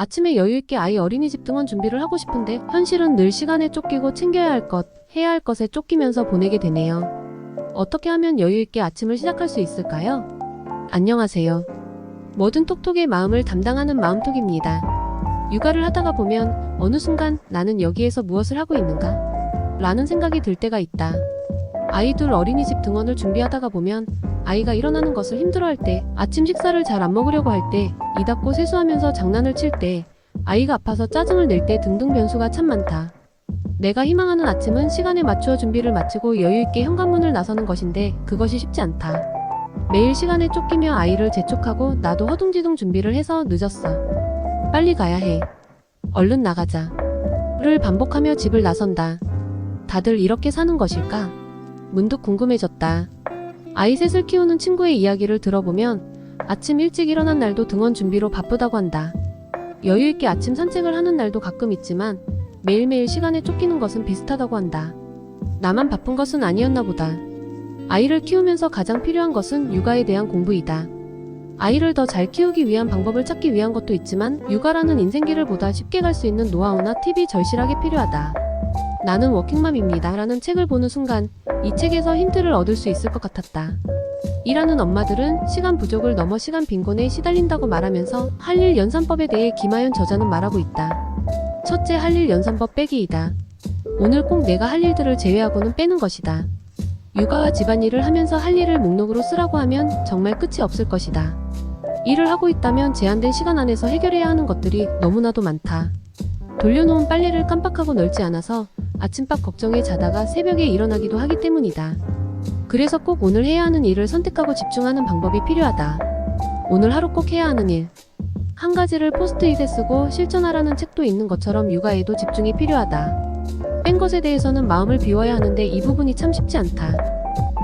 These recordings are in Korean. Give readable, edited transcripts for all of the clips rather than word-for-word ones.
아침에 여유있게 아이 어린이집 등원 준비를 하고 싶은데 현실은 늘 시간에 쫓기고 챙겨야 할 것, 해야 할 것에 쫓기면서 보내게 되네요. 어떻게 하면 여유있게 아침을 시작할 수 있을까요? 안녕하세요. 뭐든 톡톡의 마음을 담당하는 마음톡입니다. 육아를 하다가 보면 어느 순간 나는 여기에서 무엇을 하고 있는가? 라는 생각이 들 때가 있다. 아이들 어린이집 등원을 준비하다가 보면 아이가 일어나는 것을 힘들어할 때, 아침 식사를 잘 안 먹으려고 할 때, 이 닦고 세수하면서 장난을 칠 때, 아이가 아파서 짜증을 낼 때 등등 변수가 참 많다. 내가 희망하는 아침은 시간에 맞추어 준비를 마치고 여유있게 현관문을 나서는 것인데 그것이 쉽지 않다. 매일 시간에 쫓기며 아이를 재촉하고 나도 허둥지둥 준비를 해서 늦었어. 빨리 가야 해. 얼른 나가자. 를 반복하며 집을 나선다. 다들 이렇게 사는 것일까? 문득 궁금해졌다. 아이 셋을 키우는 친구의 이야기를 들어보면 아침 일찍 일어난 날도 등원 준비로 바쁘다고 한다. 여유있게 아침 산책을 하는 날도 가끔 있지만 매일매일 시간에 쫓기는 것은 비슷하다고 한다. 나만 바쁜 것은 아니었나 보다. 아이를 키우면서 가장 필요한 것은 육아에 대한 공부이다. 아이를 더 잘 키우기 위한 방법을 찾기 위한 것도 있지만 육아라는 인생길을 보다 쉽게 갈 수 있는 노하우나 팁이 절실하게 필요하다. 나는 워킹맘입니다 라는 책을 보는 순간 이 책에서 힌트를 얻을 수 있을 것 같았다. 일하는 엄마들은 시간 부족을 넘어 시간 빈곤에 시달린다고 말하면서 할 일 연산법에 대해 김하연 저자는 말하고 있다. 첫째, 할 일 연산법 빼기이다. 오늘 꼭 내가 할 일들을 제외하고는 빼는 것이다. 육아와 집안일을 하면서 할 일을 목록으로 쓰라고 하면 정말 끝이 없을 것이다. 일을 하고 있다면 제한된 시간 안에서 해결해야 하는 것들이 너무나도 많다. 돌려놓은 빨래를 깜빡하고 널지 않아서 아침밥 걱정에 자다가 새벽에 일어나기도 하기 때문이다. 그래서 꼭 오늘 해야 하는 일을 선택하고 집중하는 방법이 필요하다. 오늘 하루 꼭 해야 하는 일. 한 가지를 포스트잇에 쓰고 실천하라는 책도 있는 것처럼 육아에도 집중이 필요하다. 뺀 것에 대해서는 마음을 비워야 하는데 이 부분이 참 쉽지 않다.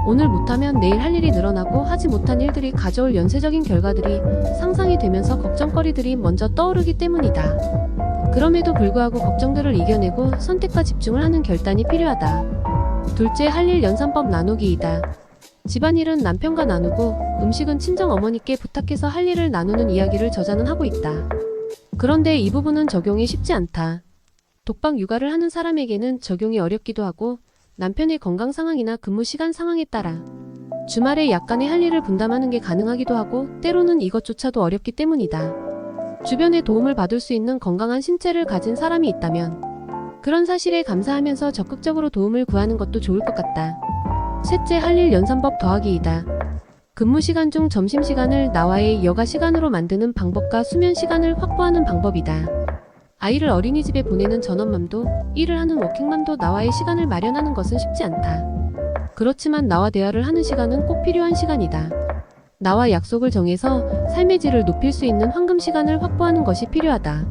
오늘 못하면 내일 할 일이 늘어나고 하지 못한 일들이 가져올 연쇄적인 결과들이 상상이 되면서 걱정거리들이 먼저 떠오르기 때문이다. 그럼에도 불구하고 걱정들을 이겨내고 선택과 집중을 하는 결단이 필요하다. 둘째, 할 일 연산법 나누기이다. 집안일은 남편과 나누고 음식은 친정어머니께 부탁해서 할 일을 나누는 이야기를 저자는 하고 있다. 그런데 이 부분은 적용이 쉽지 않다. 독박 육아를 하는 사람에게는 적용이 어렵기도 하고 남편의 건강 상황이나 근무 시간 상황에 따라 주말에 약간의 할 일을 분담하는 게 가능하기도 하고 때로는 이것조차도 어렵기 때문이다. 주변의 도움을 받을 수 있는 건강한 신체를 가진 사람이 있다면 그런 사실에 감사하면서 적극적으로 도움을 구하는 것도 좋을 것 같다. 셋째, 할 일 연산법 더하기이다. 근무 시간 중 점심시간을 나와의 여가 시간으로 만드는 방법과 수면 시간을 확보하는 방법이다. 아이를 어린이집에 보내는 전업맘도 일을 하는 워킹맘도 나와의 시간을 마련하는 것은 쉽지 않다. 그렇지만 나와 대화를 하는 시간은 꼭 필요한 시간이다. 나와 약속을 정해서 삶의 질을 높일 수 있는 황금 시간을 확보하는 것이 필요하다.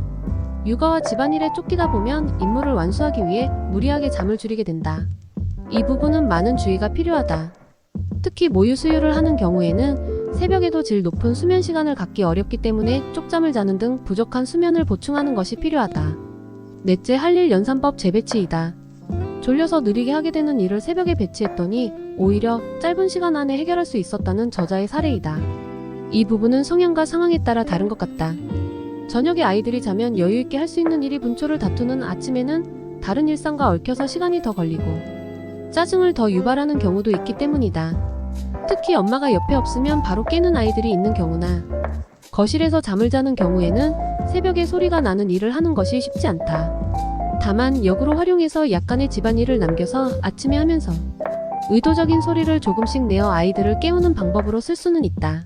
육아와 집안일에 쫓기다 보면 임무를 완수하기 위해 무리하게 잠을 줄이게 된다. 이 부분은 많은 주의가 필요하다. 특히 모유 수유를 하는 경우에는 새벽에도 질 높은 수면 시간을 갖기 어렵기 때문에 쪽잠을 자는 등 부족한 수면을 보충하는 것이 필요하다. 넷째, 할 일 연산법 재배치이다. 졸려서 느리게 하게 되는 일을 새벽에 배치했더니 오히려 짧은 시간 안에 해결할 수 있었다는 저자의 사례이다. 이 부분은 성향과 상황에 따라 다른 것 같다. 저녁에 아이들이 자면 여유있게 할 수 있는 일이 분초를 다투는 아침에는 다른 일상과 얽혀서 시간이 더 걸리고 짜증을 더 유발하는 경우도 있기 때문이다. 특히 엄마가 옆에 없으면 바로 깨는 아이들이 있는 경우나 거실에서 잠을 자는 경우에는 새벽에 소리가 나는 일을 하는 것이 쉽지 않다. 다만 역으로 활용해서 약간의 집안일을 남겨서 아침에 하면서 의도적인 소리를 조금씩 내어 아이들을 깨우는 방법으로 쓸 수는 있다.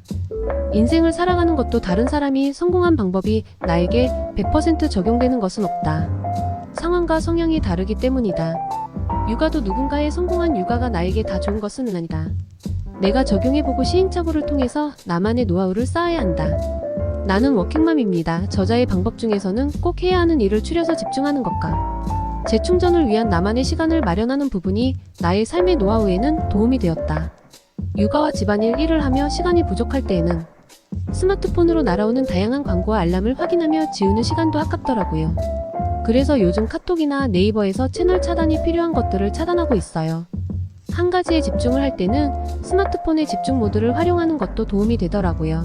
인생을 살아가는 것도 다른 사람이 성공한 방법이 나에게 100% 적용되는 것은 없다. 상황과 성향이 다르기 때문이다. 육아도 누군가의 성공한 육아가 나에게 다 좋은 것은 아니다. 내가 적용해보고 시행착오를 통해서 나만의 노하우를 쌓아야 한다. 나는 워킹맘입니다. 저자의 방법 중에서는 꼭 해야 하는 일을 추려서 집중하는 것과 재충전을 위한 나만의 시간을 마련하는 부분이 나의 삶의 노하우에는 도움이 되었다. 육아와 집안일 일을 하며 시간이 부족할 때에는 스마트폰으로 날아오는 다양한 광고와 알람을 확인하며 지우는 시간도 아깝더라고요. 그래서 요즘 카톡이나 네이버에서 채널 차단이 필요한 것들을 차단하고 있어요. 한 가지에 집중을 할 때는 스마트폰의 집중 모드를 활용하는 것도 도움이 되더라고요.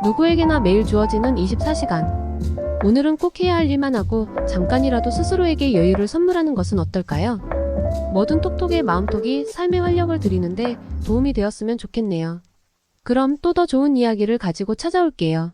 누구에게나 매일 주어지는 24시간. 오늘은 꼭 해야 할 일만 하고 잠깐이라도 스스로에게 여유를 선물하는 것은 어떨까요? 뭐든 톡톡의 마음톡이 삶의 활력을 드리는데 도움이 되었으면 좋겠네요. 그럼 또 더 좋은 이야기를 가지고 찾아올게요.